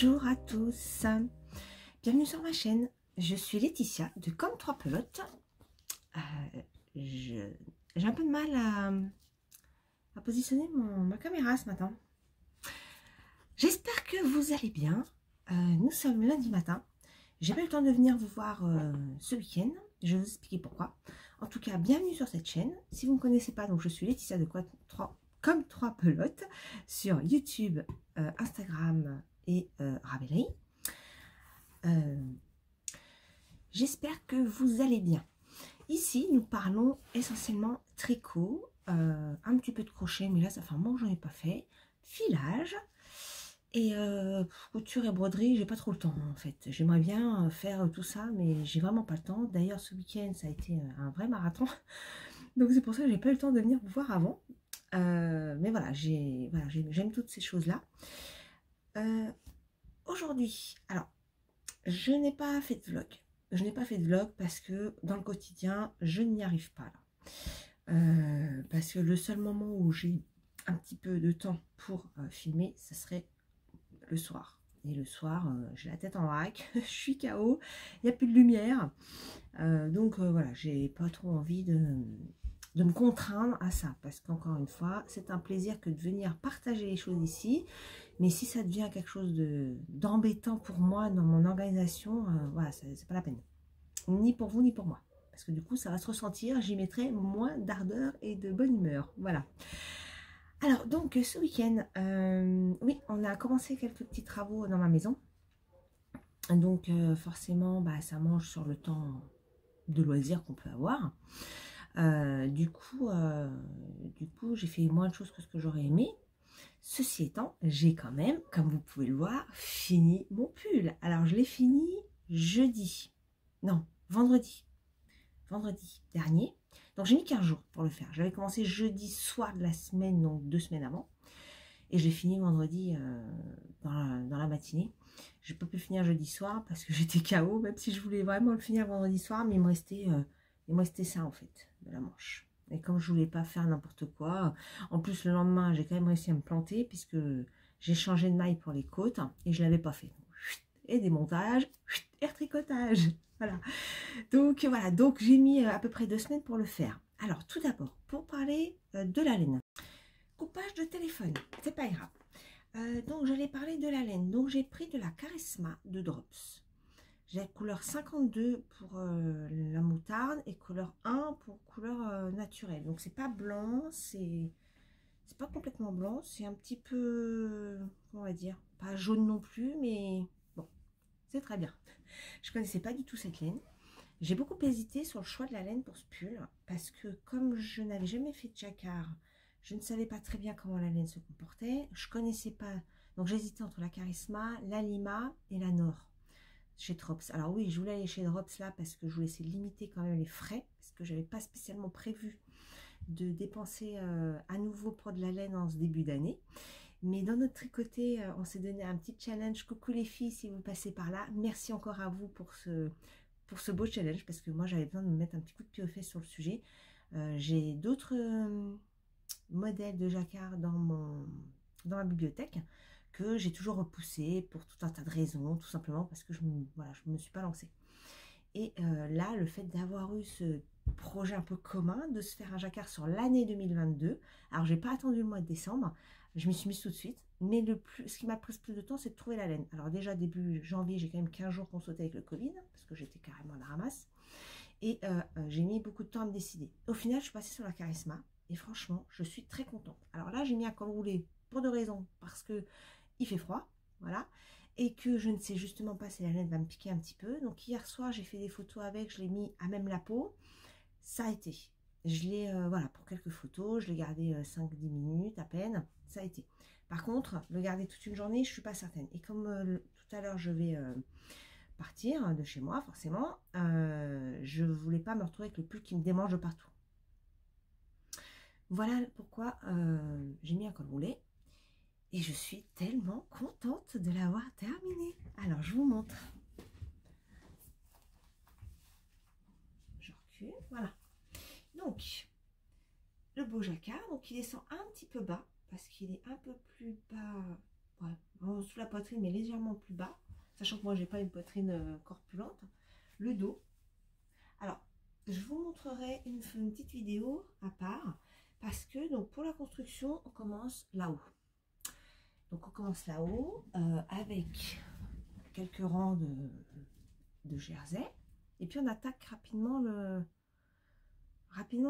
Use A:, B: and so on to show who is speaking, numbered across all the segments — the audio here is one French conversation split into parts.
A: Bonjour à tous, bienvenue sur ma chaîne. Je suis Laetitia de Comme 3 Pelotes. J'ai un peu de mal à positionner ma caméra ce matin. J'espère que vous allez bien. Nous sommes lundi matin. J'ai pas eu le temps de venir vous voir ce week-end. Je vais vous expliquer pourquoi. En tout cas, bienvenue sur cette chaîne. Si vous ne me connaissez pas, donc je suis Laetitia de Comme 3 Pelotes sur YouTube, Instagram et Ravelry. J'espère que vous allez bien. Ici, nous parlons essentiellement tricot, un petit peu de crochet, mais là, ça fait un moment que j'en ai pas fait, filage, et couture et broderie, j'ai pas trop le temps en fait. J'aimerais bien faire tout ça, mais j'ai vraiment pas le temps. D'ailleurs, ce week-end, ça a été un vrai marathon, donc c'est pour ça que j'ai pas eu le temps de venir vous voir avant. Mais voilà, j'aime toutes ces choses-là. Aujourd'hui, alors, je n'ai pas fait de vlog. Je n'ai pas fait de vlog parce que dans le quotidien, je n'y arrive pas là. Parce que le seul moment où j'ai un petit peu de temps pour filmer, ce serait le soir. Et le soir, j'ai la tête en vrac, je suis KO, il n'y a plus de lumière. Donc voilà, j'ai pas trop envie de me contraindre à ça. Parce qu'encore une fois, c'est un plaisir que de venir partager les choses ici. Mais si ça devient quelque chose d'embêtant pour moi dans mon organisation, voilà, c'est pas la peine. Ni pour vous, ni pour moi. Parce que du coup, ça va se ressentir, j'y mettrai moins d'ardeur et de bonne humeur. Voilà. Alors, donc, ce week-end, oui, on a commencé quelques petits travaux dans ma maison. Donc, forcément, bah, ça mange sur le temps de loisirs qu'on peut avoir. Du coup, j'ai fait moins de choses que ce que j'aurais aimé. Ceci étant, j'ai quand même, comme vous pouvez le voir, fini mon pull. Alors, je l'ai fini jeudi. Non, vendredi dernier. Donc, j'ai mis 15 jours pour le faire. J'avais commencé jeudi soir de la semaine, donc 2 semaines avant. Et j'ai fini vendredi dans la matinée. Je n'ai pas pu finir jeudi soir parce que j'étais KO, même si je voulais vraiment le finir vendredi soir. Mais il me restait ça, en fait, de la manche. Et comme je voulais pas faire n'importe quoi, en plus le lendemain, j'ai quand même réussi à me planter puisque j'ai changé de maille pour les côtes et je l'avais pas fait. Et démontage, et retricotage. Voilà. Donc voilà, donc j'ai mis à peu près 2 semaines pour le faire. Alors tout d'abord, pour parler de la laine. Coupage de téléphone, c'est pas grave. Donc j'allais parler de la laine. Donc j'ai pris de la Charisma de Drops. J'ai couleur 52 pour la moutarde et couleur 1 pour couleur naturelle. Donc c'est pas blanc, c'est pas complètement blanc, c'est un petit peu, on va dire, pas jaune non plus, mais bon, c'est très bien. Je connaissais pas du tout cette laine. J'ai beaucoup hésité sur le choix de la laine pour ce pull parce que comme je n'avais jamais fait de jacquard, je ne savais pas très bien comment la laine se comportait. Je connaissais pas, donc j'hésitais entre la Charisma, la Lima et la Nord chez Drops. Alors oui, je voulais aller chez Drops là parce que je voulais essayer de limiter quand même les frais parce que j'avais pas spécialement prévu de dépenser à nouveau pour de la laine en ce début d'année. Mais dans notre tricoté, on s'est donné un petit challenge. Coucou les filles, si vous passez par là, merci encore à vous pour ce beau challenge parce que moi j'avais besoin de me mettre un petit coup de pied aux fesses sur le sujet. J'ai d'autres modèles de jacquard dans ma bibliothèque que j'ai toujours repoussé pour tout un tas de raisons, tout simplement parce que je me suis pas lancée. Et là, le fait d'avoir eu ce projet un peu commun, de se faire un jacquard sur l'année 2022, alors j'ai pas attendu le mois de décembre, je m'y suis mise tout de suite, mais ce qui m'a pris plus de temps, c'est de trouver la laine. Alors déjà, début janvier, j'ai quand même 15 jours qu'on sautait avec le Covid, parce que j'étais carrément à la ramasse, et j'ai mis beaucoup de temps à me décider. Au final, je suis passée sur la Charisma, et franchement, je suis très contente. Alors là, j'ai mis un col roulé pour 2 raisons, parce que il fait froid, voilà, et que je ne sais justement pas si la laine va me piquer un petit peu. Donc hier soir, j'ai fait des photos avec, je l'ai mis à même la peau, ça a été. Je l'ai, voilà, pour quelques photos, je l'ai gardé 5-10 minutes à peine, ça a été. Par contre, le garder toute une journée, je ne suis pas certaine. Et comme tout à l'heure, je vais partir de chez moi, forcément, je ne voulais pas me retrouver avec le pull qui me démange de partout. Voilà pourquoi j'ai mis un col roulé. Et je suis tellement contente de l'avoir terminé. Alors, je vous montre. Je recule, voilà. Donc, le beau jacquard, donc il descend un petit peu bas, parce qu'il est un peu plus bas ouais, sous la poitrine, mais légèrement plus bas, sachant que moi, j'ai pas une poitrine corpulente. Le dos. Alors, je vous montrerai une petite vidéo à part, parce que donc pour la construction, on commence là-haut. Donc, on commence là-haut avec quelques rangs de jersey, et puis on attaque rapidement le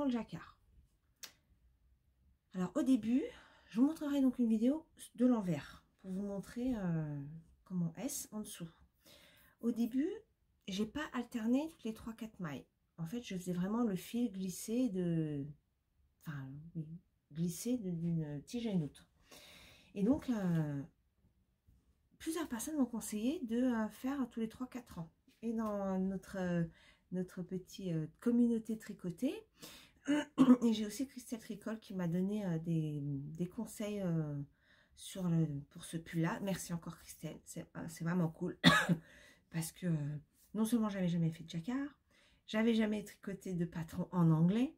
A: jacquard. Alors, au début, je vous montrerai donc une vidéo de l'envers pour vous montrer comment est-ce en dessous. Au début, j'ai pas alterné toutes les 3-4 mailles. En fait, je faisais vraiment le fil glisser glisser d'une tige à une autre. Et donc, plusieurs personnes m'ont conseillé de faire tous les 3-4 ans. Et dans notre petite communauté tricotée, et j'ai aussi Christelle Tricole qui m'a donné des conseils pour ce pull-là. Merci encore Christelle, c'est vraiment cool. Parce que non seulement j'avais jamais fait de jacquard, j'avais jamais tricoté de patron en anglais.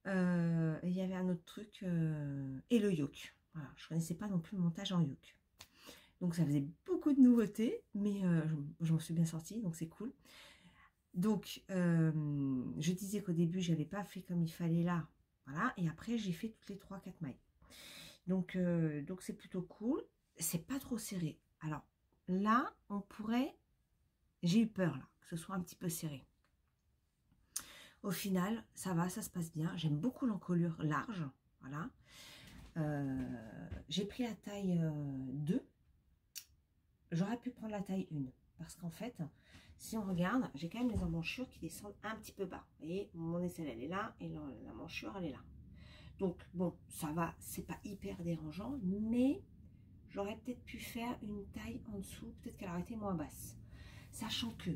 A: Il y avait un autre truc, et le yoke. Voilà, je ne connaissais pas non plus le montage en yoke. Donc ça faisait beaucoup de nouveautés, mais je m'en suis bien sortie, donc c'est cool. Donc je disais qu'au début, je n'avais pas fait comme il fallait là. Voilà, et après j'ai fait toutes les 3-4 mailles. Donc c'est plutôt cool. C'est pas trop serré. Alors là, on pourrait... J'ai eu peur là, que ce soit un petit peu serré. Au final, ça va, ça se passe bien. J'aime beaucoup l'encolure large. Voilà. J'ai pris la taille 2. J'aurais pu prendre la taille 1. Parce qu'en fait, si on regarde, j'ai quand même les emmanchures qui descendent un petit peu bas. Vous voyez, mon aisselle, elle est là et la manchure, elle est là. Donc, bon, ça va, c'est pas hyper dérangeant, mais j'aurais peut-être pu faire une taille en dessous. Peut-être qu'elle aurait été moins basse. Sachant que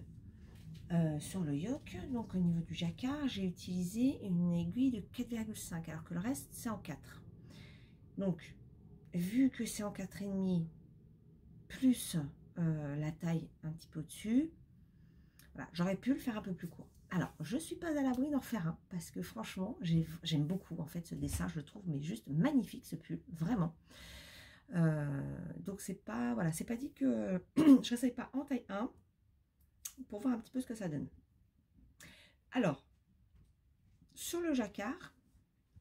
A: sur le yoke, donc au niveau du jacquard, j'ai utilisé une aiguille de 4,5 alors que le reste c'est en 4. Donc vu que c'est en 4,5 plus la taille un petit peu au-dessus, voilà, j'aurais pu le faire un peu plus court. Alors je suis pas à l'abri d'en faire un parce que franchement j'aime beaucoup en fait ce dessin, je le trouve mais juste magnifique ce pull, vraiment. Donc c'est pas, voilà, c'est pas dit que je n'essaye pas en taille 1 pour voir un petit peu ce que ça donne. Alors, sur le jacquard,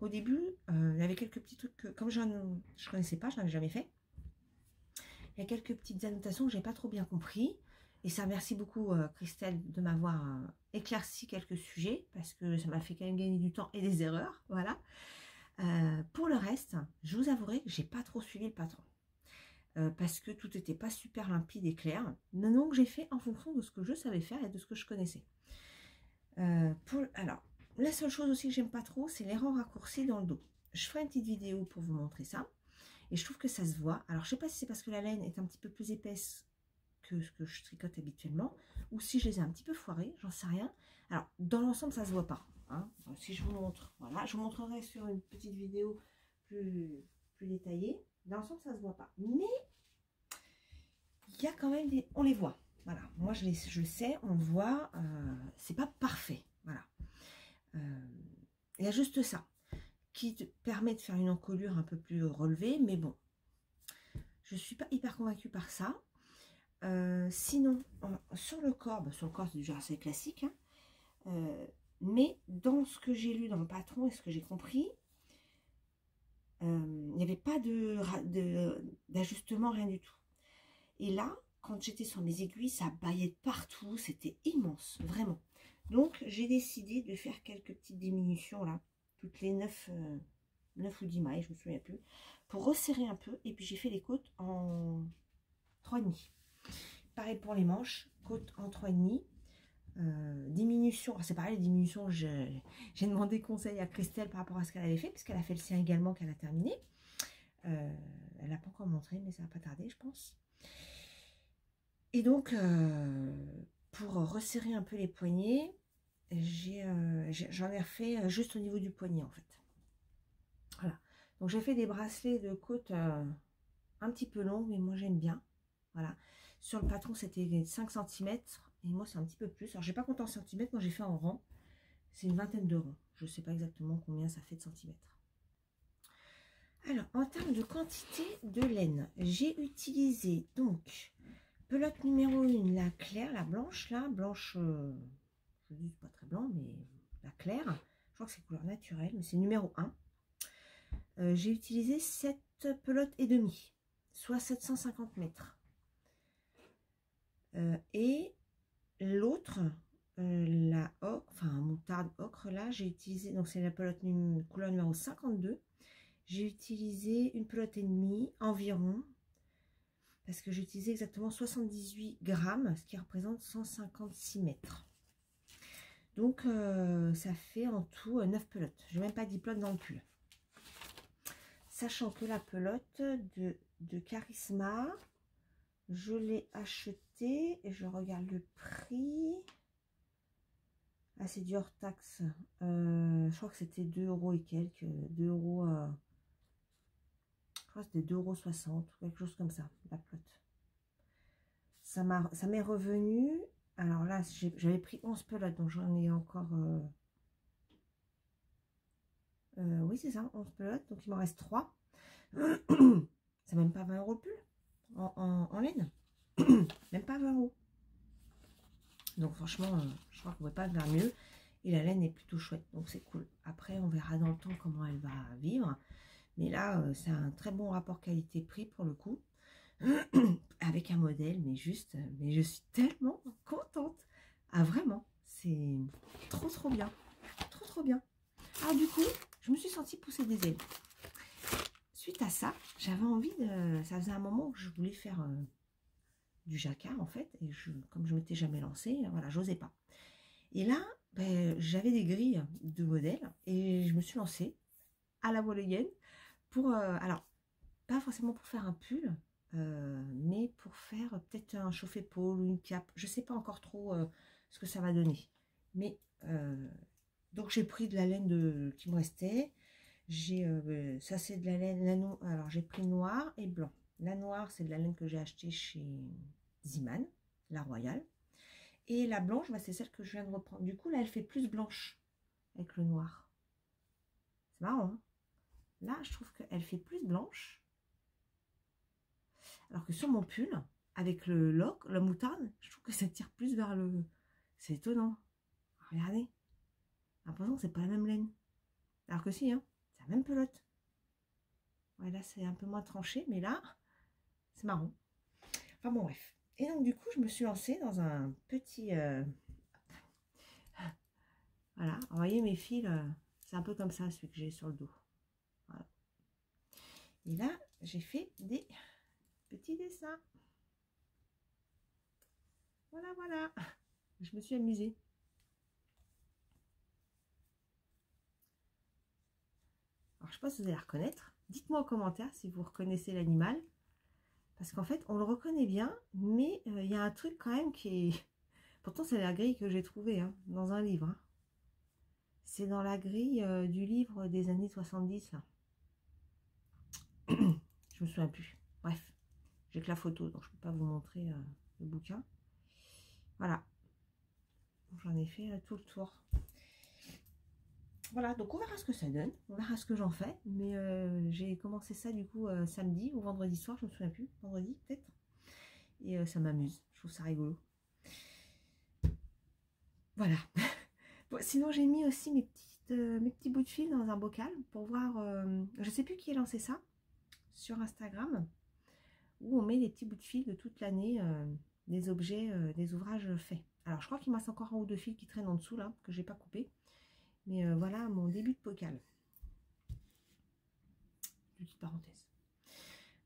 A: au début, il y avait quelques petits trucs que, comme je ne connaissais pas, je n'avais jamais fait. Il y a quelques petites annotations que je n'ai pas trop bien compris. Et ça, merci beaucoup Christelle de m'avoir éclairci quelques sujets, parce que ça m'a fait quand même gagner du temps et des erreurs. Voilà. Pour le reste, je vous avouerai que j'ai pas trop suivi le patron. Parce que tout n'était pas super limpide et clair. Donc j'ai fait en fonction de ce que je savais faire et de ce que je connaissais. Alors, la seule chose aussi que j'aime pas trop, c'est les rangs raccourcis dans le dos. Je ferai une petite vidéo pour vous montrer ça. Et je trouve que ça se voit. Alors, je sais pas si c'est parce que la laine est un petit peu plus épaisse que ce que je tricote habituellement, ou si je les ai un petit peu foirés, j'en sais rien. Alors, dans l'ensemble, ça se voit pas. Hein. Si je vous montre, voilà, je vous montrerai sur une petite vidéo plus détaillée. Dans l'ensemble, ça se voit pas. Mais, il y a quand même des... On les voit. Voilà, moi je sais, on le voit, c'est pas parfait. Voilà. Il y a juste ça qui te permet de faire une encolure un peu plus relevée, mais bon, je suis pas hyper convaincue par ça. Sinon, sur le corps c'est déjà assez classique, hein, mais dans ce que j'ai lu dans le patron et ce que j'ai compris, il n'y avait pas d'ajustement, rien du tout. Et là, quand j'étais sur mes aiguilles, ça baillait de partout, c'était immense, vraiment. Donc, j'ai décidé de faire quelques petites diminutions là, toutes les 9 ou 10 mailles, je me souviens plus, pour resserrer un peu. Et puis, j'ai fait les côtes en 3,5. Pareil pour les manches, côtes en 3,5. Diminution, c'est pareil, les diminutions, j'ai demandé conseil à Christelle par rapport à ce qu'elle avait fait, puisqu'elle a fait le sien également, qu'elle a terminé. Elle n'a pas encore montré, mais ça va pas tarder, je pense. Et donc, pour resserrer un peu les poignets, j'en ai refait juste au niveau du poignet, en fait. Voilà. Donc, j'ai fait des bracelets de côte un petit peu longs, mais moi, j'aime bien. Voilà. Sur le patron, c'était 5 cm. Et moi, c'est un petit peu plus. Alors, j'ai pas compté en centimètres. Moi, j'ai fait en rang. C'est une vingtaine de rangs. Je ne sais pas exactement combien ça fait de centimètres. Alors, en termes de quantité de laine, j'ai utilisé donc pelote numéro 1, la claire, la blanche, là, blanche, je dis pas très blanc, mais la claire, je crois que c'est couleur naturelle, mais c'est numéro 1. J'ai utilisé 7 pelotes et demie, soit 750 mètres. Et l'autre, la ocre, enfin moutarde ocre, là, j'ai utilisé, donc c'est la pelote couleur numéro 52. J'ai utilisé une pelote et demie environ, parce que j'ai utilisé exactement 78 grammes, ce qui représente 156 mètres. Donc, ça fait en tout 9 pelotes. Je n'ai même pas 10 pelotes dans le pull. Sachant que la pelote de Charisma, je l'ai achetée, et je regarde le prix. Ah, c'est du hors taxe. Je crois que c'était 2 euros et quelques. 2 euros. Je crois que c'était 2,60 €, quelque chose comme ça, la pelote. Ça m'est revenu. Alors là, j'avais pris 11 pelotes, donc j'en ai encore. Oui, c'est ça, 11 pelotes. Donc il m'en reste 3. C'est même pas 20 € le pull en laine. Même pas 20 €. Donc franchement, je crois qu'on ne pouvait pas faire mieux. Et la laine est plutôt chouette, donc c'est cool. Après, on verra dans le temps comment elle va vivre. Mais là, c'est un très bon rapport qualité-prix pour le coup. Avec un modèle, mais juste, mais je suis tellement contente. Ah vraiment, c'est trop bien. Trop bien. Alors du coup, je me suis sentie pousser des ailes. Suite à ça, j'avais envie de... Ça faisait un moment que je voulais faire du jacquard en fait. Et comme je m'étais jamais lancée, voilà, j'osais pas. Et là, ben, j'avais des grilles de modèles. Et je me suis lancée à la Wallogen pour... alors, pas forcément pour faire un pull, mais pour faire peut-être un chauffe-épaule ou une cape. Je sais pas encore trop ce que ça va donner. Mais donc j'ai pris de la laine qui me restait. Ça c'est de la laine, alors j'ai pris noir et blanc. La noire c'est de la laine que j'ai achetée chez Ziman, la Royale. Et la blanche, bah, c'est celle que je viens de reprendre. Du coup là elle fait plus blanche avec le noir. C'est marrant, hein. Là je trouve qu'elle fait plus blanche. Alors que sur mon pull, avec le lock, la moutarde, je trouve que ça tire plus vers le... C'est étonnant. Regardez. J'ai l'impression que c'est pas la même laine. Alors que si, hein, c'est la même pelote. Ouais, là, c'est un peu moins tranché, mais là, c'est marrant. Enfin bon, bref. Et donc, du coup, je me suis lancée dans un petit... Voilà. Vous voyez, mes fils, c'est un peu comme ça, celui que j'ai sur le dos. Voilà. Et là, j'ai fait des petits dessins. Voilà, voilà. Je me suis amusée. Alors, je ne sais pas si vous allez la reconnaître. Dites-moi en commentaire si vous reconnaissez l'animal. Parce qu'en fait, on le reconnaît bien, mais il y a un truc quand même qui est... Pourtant, c'est la grille que j'ai trouvée hein, dans un livre. Hein. C'est dans la grille du livre des années 70. Là. Je me souviens plus. Bref, j'ai que la photo, donc je ne peux pas vous montrer le bouquin. Voilà. J'en ai fait tout le tour. Voilà, donc on verra ce que ça donne. On verra ce que j'en fais. Mais j'ai commencé ça du coup samedi ou vendredi soir, je me souviens plus. Vendredi peut-être. Et ça m'amuse. Je trouve ça rigolo. Voilà. Bon, sinon, j'ai mis aussi mes petits bouts de fil dans un bocal pour voir... je sais plus qui a lancé ça sur Instagram. Où on met des petits bouts de fil de toute l'année, des objets, des ouvrages faits. Alors, je crois qu'il me reste encore un ou deux fils qui traînent en dessous, là, que j'ai pas coupé. Mais voilà mon début de bocal. Petite parenthèse.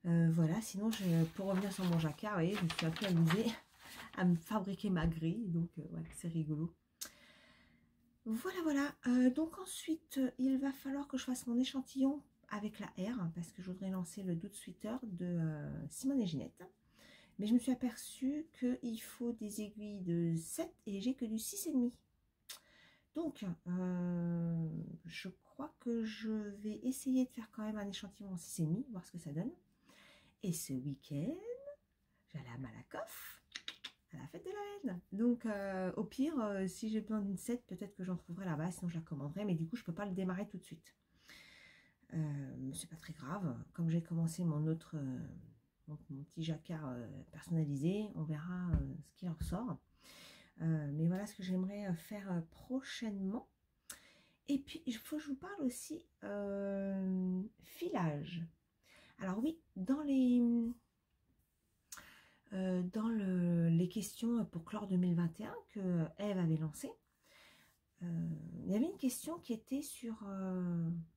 A: Voilà, sinon, pour revenir sur mon jacquard, vous voyez, je me suis un peu amusée à me fabriquer ma grille. Donc, ouais, c'est rigolo. Voilà, voilà. Donc ensuite, il va falloir que je fasse mon échantillon avec la R, parce que je voudrais lancer le Dude Sweater de Simone et Ginette. Mais je me suis aperçue qu'il faut des aiguilles de 7 et j'ai que du 6,5. Donc, je crois que je vais essayer de faire quand même un échantillon en 6,5, voir ce que ça donne. Et ce week-end, j'allais à Malakoff, à la fête de la laine. Donc, au pire, si j'ai besoin d'une 7, peut-être que j'en trouverai là-bas, sinon je la commanderai. Mais du coup, je ne peux pas le démarrer tout de suite. C'est pas très grave. Comme j'ai commencé mon autre, mon petit jacquard personnalisé, on verra ce qui en ressort. Mais voilà ce que j'aimerais faire prochainement. Et puis, il faut que je vous parle aussi filage. Alors oui, les questions pour clore 2021 que Eve avait lancées, il y avait une question qui était sur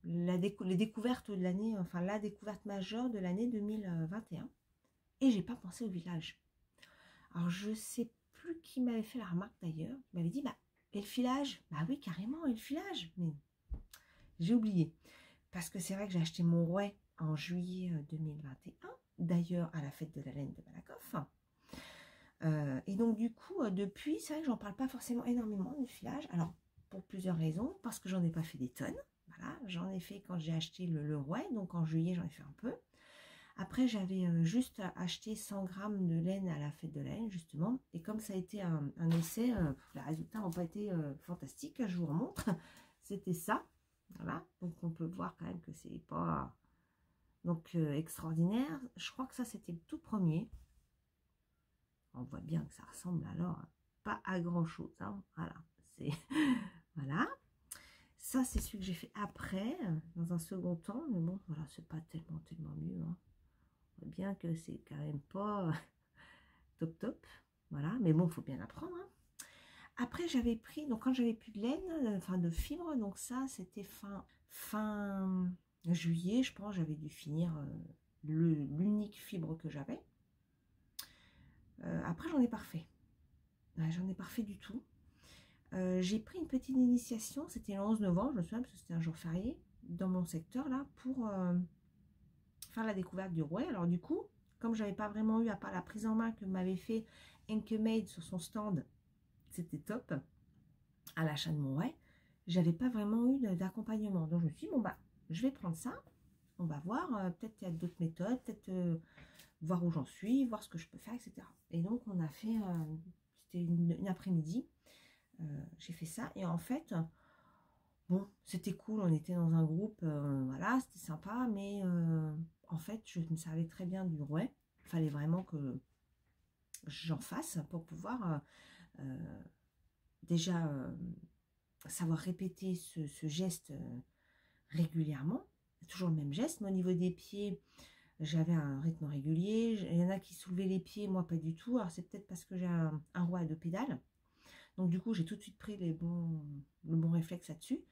A: les découvertes de l'année, enfin la découverte majeure de l'année 2021. Et j'ai pas pensé au village. Alors je sais plus qui m'avait fait la remarque d'ailleurs. Il m'avait dit, bah, et le filage? Bah oui, carrément, et le filage. Mais j'ai oublié. Parce que c'est vrai que j'ai acheté mon rouet en juillet 2021. D'ailleurs, à la fête de la laine de Malakoff. Et donc du coup, depuis, c'est vrai que j'en parle pas forcément énormément du filage. Alors, pour plusieurs raisons. Parce que j'en ai pas fait des tonnes. Voilà, j'en ai fait quand j'ai acheté le rouet. Donc en juillet, j'en ai fait un peu. Après, j'avais juste acheté 100 grammes de laine à la fête de la laine, justement. Et comme ça a été un essai, les résultats n'ont pas été fantastiques. Je vous remontre. C'était ça. Voilà. Donc, on peut voir quand même que c'est pas donc extraordinaire. Je crois que ça, c'était le tout premier. On voit bien que ça ressemble alors pas à grand chose. Hein. Voilà. C'est voilà. Ça, c'est celui que j'ai fait après, dans un second temps. Mais bon, voilà, c'est pas tellement mieux. Hein. On voit bien que c'est quand même pas top. Voilà. Mais bon, il faut bien apprendre. Hein. Après, j'avais pris, donc quand j'avais plus de laine, enfin de fibres, donc ça, c'était fin juillet, je pense, j'avais dû finir l'unique fibre que j'avais. Après, j'en ai pas refait. Ouais, j'en ai pas refait du tout. J'ai pris une petite initiation, c'était le 11 novembre, je me souviens, parce que c'était un jour férié, dans mon secteur, là, pour faire la découverte du rouet. Alors du coup, comme j'avais pas vraiment eu, à part la prise en main que m'avait fait Enkemade sur son stand, c'était top, à l'achat de mon rouet, j'avais pas vraiment eu d'accompagnement. Donc je me suis dit, bon bah, je vais prendre ça, on va voir, peut-être il y a d'autres méthodes, peut-être voir où j'en suis, voir ce que je peux faire, etc. Et donc on a fait, c'était une après-midi, j'ai fait ça, et en fait, bon, c'était cool, on était dans un groupe, voilà, c'était sympa, mais en fait, je me servais très bien du rouet, il fallait vraiment que j'en fasse pour pouvoir déjà savoir répéter ce geste régulièrement, toujours le même geste, mais au niveau des pieds, j'avais un rythme régulier, il y en a qui soulevaient les pieds, moi pas du tout, alors c'est peut-être parce que j'ai un rouet à 2 pédales, donc du coup j'ai tout de suite pris le bon réflexe là-dessus,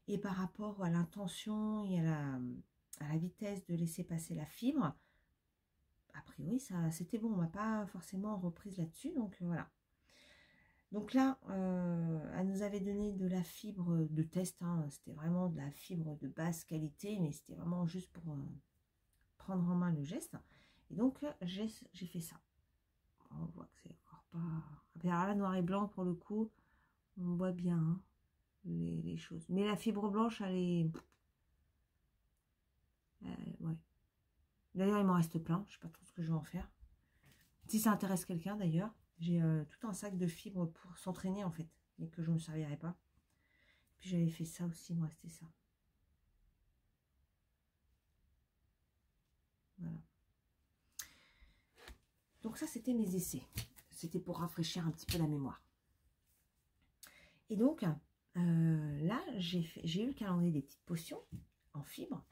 A: et par rapport à l'intention et à la vitesse de laisser passer la fibre, a priori ça c'était bon, on m'a pas forcément reprise là-dessus, donc voilà. Donc là, elle nous avait donné de la fibre de test, hein, c'était vraiment de la fibre de basse qualité, mais c'était vraiment juste pour prendre en main le geste. Et donc, j'ai fait ça. On voit que c'est encore pas... Alors là, noir et blanc, pour le coup, on voit bien hein, les choses. Mais la fibre blanche, elle est... ouais. D'ailleurs, il m'en reste plein, je sais pas trop ce que je vais en faire. Si ça intéresse quelqu'un, d'ailleurs, j'ai tout un sac de fibres pour s'entraîner, en fait, et que je ne me servirais pas. Puis j'avais fait ça aussi, moi, c'était ça. Voilà. Donc ça, c'était mes essais. C'était pour rafraîchir un petit peu la mémoire. Et donc, là, j'ai eu le calendrier des petites potions en fibres.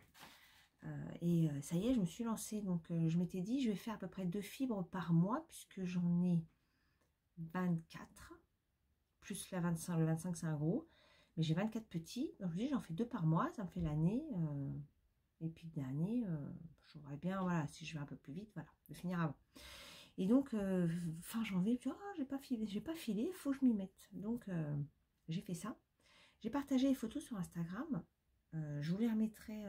A: Et ça y est, je me suis lancée. Donc, je m'étais dit, je vais faire à peu près 2 fibres par mois, puisque j'en ai 24. Plus la 25, le 25, c'est un gros. Mais j'ai 24 petits. Donc, je me dis, j'en fais 2 par mois. Ça me fait l'année. Et puis, le dernier, j'aurais bien, voilà, si je vais un peu plus vite, voilà, de finir avant. Et donc, fin janvier, je me dis, oh, j'ai pas filé, il faut que je m'y mette. Donc, j'ai fait ça. J'ai partagé les photos sur Instagram. Je vous les remettrai,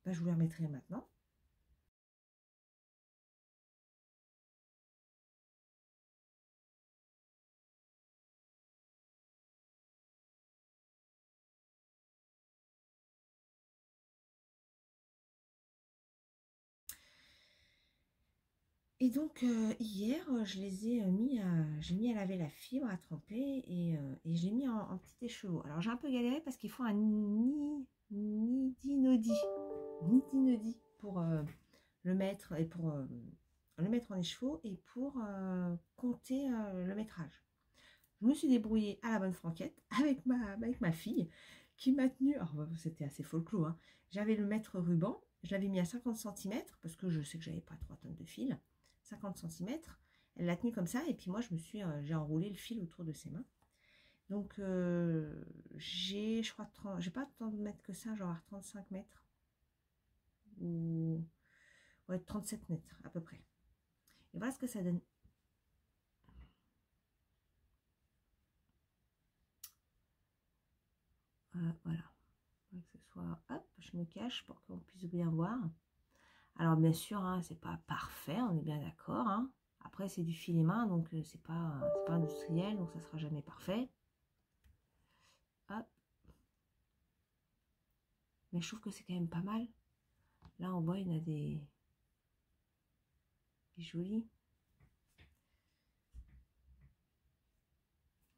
A: je vous les remettrai maintenant. Et donc hier, je les ai j'ai mis à laver la fibre, à tremper et je l'ai mis en petit écheveau. Alors j'ai un peu galéré parce qu'il faut un Nidi Nodi. Nidi Nodi pour le mettre et pour le mettre en écheveau et pour compter le métrage. Je me suis débrouillée à la bonne franquette avec ma fille qui m'a tenue. Alors, c'était assez folklore. Hein. J'avais le mètre ruban, je l'avais mis à 50 cm parce que je sais que j'avais pas 3 tonnes de fil. 50 cm. Elle l'a tenu comme ça et puis moi j'ai enroulé le fil autour de ses mains. Donc j'ai, je crois, j'ai pas tant de mètres que ça, genre 35 mètres ou ouais, 37 mètres à peu près. Et voilà ce que ça donne. Voilà. Que ce soit, hop, je me cache pour qu'on puisse bien voir. Alors bien sûr, hein, c'est pas parfait, on est bien d'accord. Hein. Après, c'est du filet main, donc c'est pas industriel, donc ça sera jamais parfait. Hop. Mais je trouve que c'est quand même pas mal. Là, on voit, il y en a des jolis.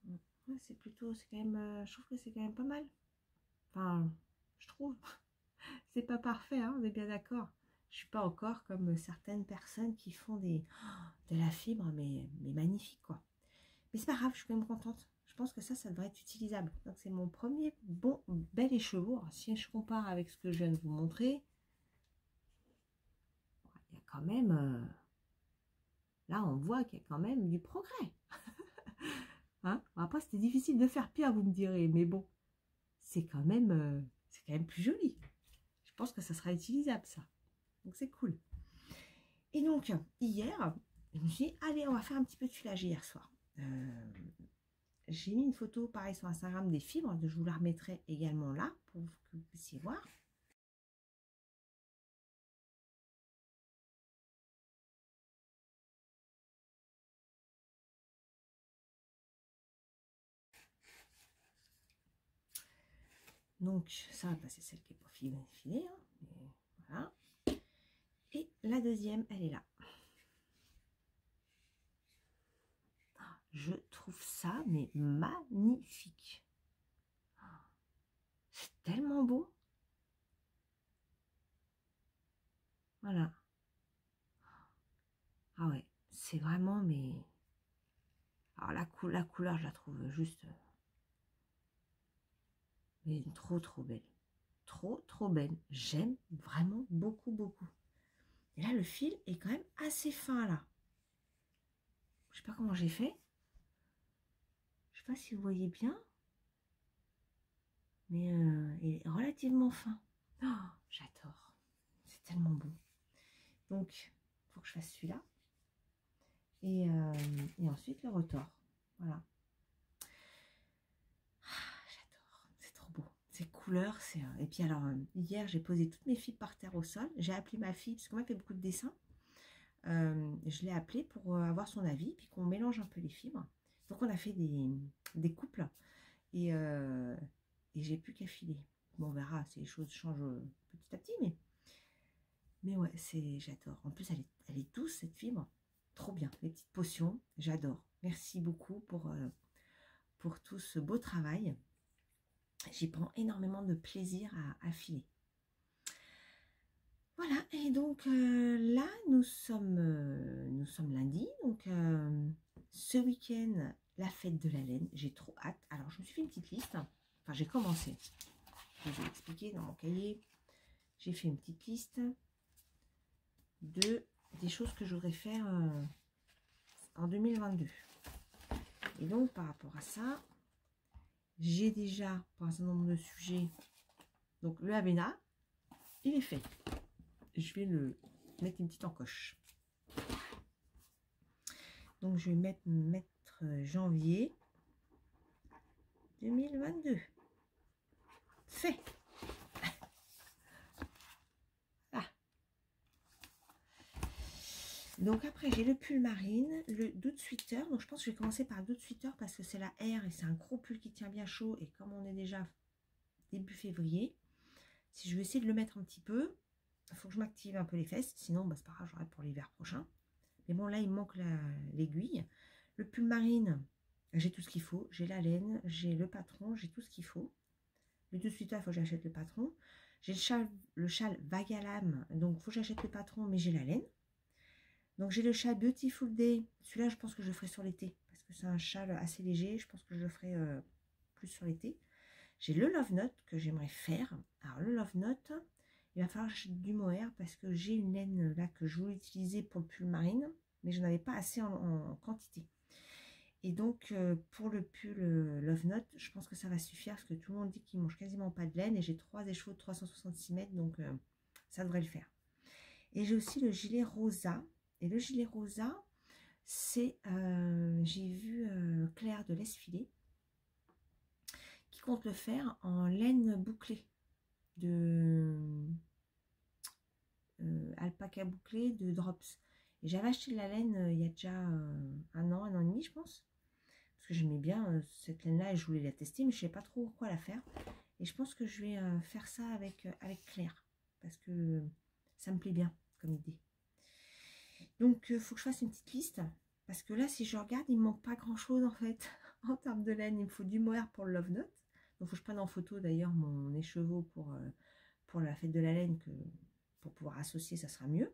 A: Ouais, c'est quand même, je trouve que c'est quand même pas mal. Enfin, je trouve. C'est pas parfait, hein, on est bien d'accord. Je suis pas encore comme certaines personnes qui font de la fibre, mais magnifique, quoi. Mais c'est pas grave, je suis quand même contente. Je pense que ça devrait être utilisable. Donc c'est mon premier bel écheveau. Alors, si je compare avec ce que je viens de vous montrer, il y a quand même... là, on voit qu'il y a quand même du progrès. Hein, après, c'était difficile de faire pire, vous me direz. Mais bon, c'est quand même plus joli. Je pense que ça sera utilisable, ça. Donc c'est cool. Et donc, hier, je me suis dit, allez, on va faire un petit peu de filage hier soir. J'ai mis une photo, pareil, sur Instagram des fibres. Je vous la remettrai également là, pour que vous puissiez voir. Donc, ça, bah, c'est celle qui est pas filée. Hein, mais voilà. Et la deuxième, elle est là. Je trouve ça, mais magnifique. C'est tellement beau. Voilà. Ah ouais, c'est vraiment, mais... Alors, la couleur, je la trouve juste... mais trop belle. Trop belle. J'aime vraiment beaucoup. Et là, le fil est quand même assez fin, là. Je sais pas comment j'ai fait. Je sais pas si vous voyez bien. Mais il est relativement fin. Oh, j'adore. C'est tellement beau. Donc, il faut que je fasse celui-là. Et ensuite, le retors. Voilà. Ah, j'adore. C'est trop beau. Ces couleurs, c'est... Et puis alors, hier, j'ai posé toutes mes fibres par terre au sol. J'ai appelé ma fille, parce que moi, elle fait beaucoup de dessins. Je l'ai appelée pour avoir son avis, puis qu'on mélange un peu les fibres. Donc, on a fait des couples. Et j'ai plus qu'à filer. Bon, on verra si les choses changent petit à petit, mais ouais, j'adore. En plus, elle est douce, cette fibre. Trop bien. Les petites potions, j'adore. Merci beaucoup pour tout ce beau travail. J'y prends énormément de plaisir à filer. Voilà, et donc là, nous sommes lundi. Donc, ce week-end, la fête de la laine. J'ai trop hâte. Alors, je me suis fait une petite liste. Enfin, j'ai commencé. Je vais vous expliquer dans mon cahier. J'ai fait une petite liste des choses que je voudrais faire en 2022. Et donc, par rapport à ça, j'ai déjà, pour un certain nombre de sujets, donc le Avena, il est fait. Je vais le mettre une petite encoche. Donc, je vais mettre janvier 2022. Fait. Ah. Donc après, j'ai le pull marine, le Dude Sweater. Donc je pense que je vais commencer par le Dude Sweater parce que c'est la R et c'est un gros pull qui tient bien chaud. Et comme on est déjà début février, si je vais essayer de le mettre un petit peu, il faut que je m'active un peu les fesses. Sinon, bah, c'est pas grave, j'aurai pour l'hiver prochain. Mais bon, là, il me manque l'aiguille. Le pull marine, j'ai tout ce qu'il faut. J'ai la laine, j'ai le patron, j'ai tout ce qu'il faut. Mais tout de suite, il faut que j'achète le patron. J'ai le châle vague à lame, donc il faut que j'achète le patron, mais j'ai la laine. Donc j'ai le châle Beautiful Day. Celui-là, je pense que je le ferai sur l'été, parce que c'est un châle assez léger. Je pense que je le ferai plus sur l'été. J'ai le Love Note que j'aimerais faire. Alors le Love Note, il va falloir que j'achète du mohair, parce que j'ai une laine là que je voulais utiliser pour le pull marine, mais je n'avais pas assez en quantité. Et donc, pour le pull Love Note, je pense que ça va suffire parce que tout le monde dit qu'il mange quasiment pas de laine et j'ai 3 écheveaux de 366 mètres, donc ça devrait le faire. Et j'ai aussi le gilet rosa. Et le gilet rosa, c'est, j'ai vu Claire de l'Esfilé qui compte le faire en laine bouclée de alpaca bouclée de Drops. Et j'avais acheté de la laine il y a déjà un an et demi, je pense. Parce que j'aimais bien cette laine-là et je voulais la tester, mais je ne sais pas trop quoi la faire. Et je pense que je vais faire ça avec Claire, parce que ça me plaît bien comme idée. Donc, il faut que je fasse une petite liste, parce que là, si je regarde, il ne me manque pas grand-chose en fait, en termes de laine. Il me faut du mohair pour le Love Note. Donc, il faut que je prenne en photo d'ailleurs mon écheveau pour la fête de la laine, pour pouvoir associer, ça sera mieux.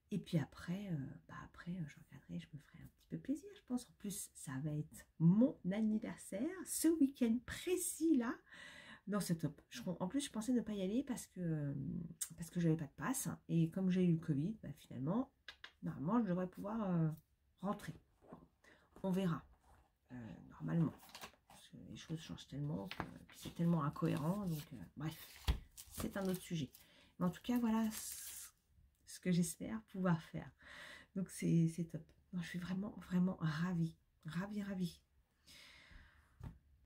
A: Et puis après, je regarderai, je me ferai un petit peu plaisir, je pense. En plus, ça va être mon anniversaire, ce week-end précis là. Non, c'est top. En plus, je pensais ne pas y aller parce que j'avais pas de passe. Et comme j'ai eu le Covid, bah, finalement, normalement, je devrais pouvoir rentrer. On verra, normalement. Parce que les choses changent tellement, puis c'est tellement incohérent. Donc, bref, c'est un autre sujet. Mais en tout cas, voilà ce que j'espère pouvoir faire. Donc c'est top. Donc, je suis vraiment, vraiment ravie. Ravie.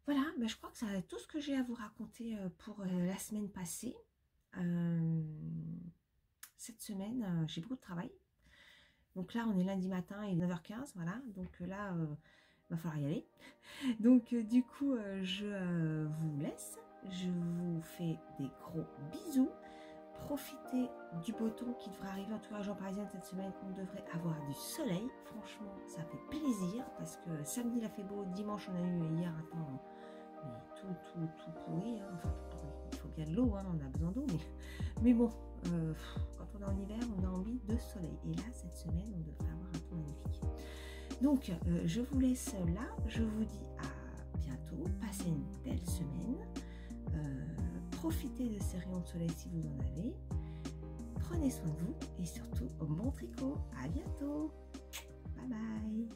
A: Voilà, ben, je crois que c'est tout ce que j'ai à vous raconter pour la semaine passée. Cette semaine, j'ai beaucoup de travail. Donc là, on est lundi matin, il est 9h15, voilà. Donc là, va falloir y aller. Donc du coup, je vous laisse. Je vous fais des gros bisous. Profitez du beau temps qui devrait arriver, en tout cas en région parisienne cette semaine. On devrait avoir du soleil. Franchement, ça fait plaisir parce que samedi il a fait beau, dimanche on a eu hier, attends, mais tout pourri. Hein. Enfin, tout pourri. Il faut bien de l'eau, hein, on a besoin d'eau. Mais bon, quand on est en hiver, on a envie de soleil. Et là, cette semaine, on devrait avoir un temps magnifique. Donc, je vous laisse là. Je vous dis à bientôt. Passez une belle semaine. Profitez de ces rayons de soleil si vous en avez. Prenez soin de vous et surtout, bon tricot. À bientôt. Bye bye.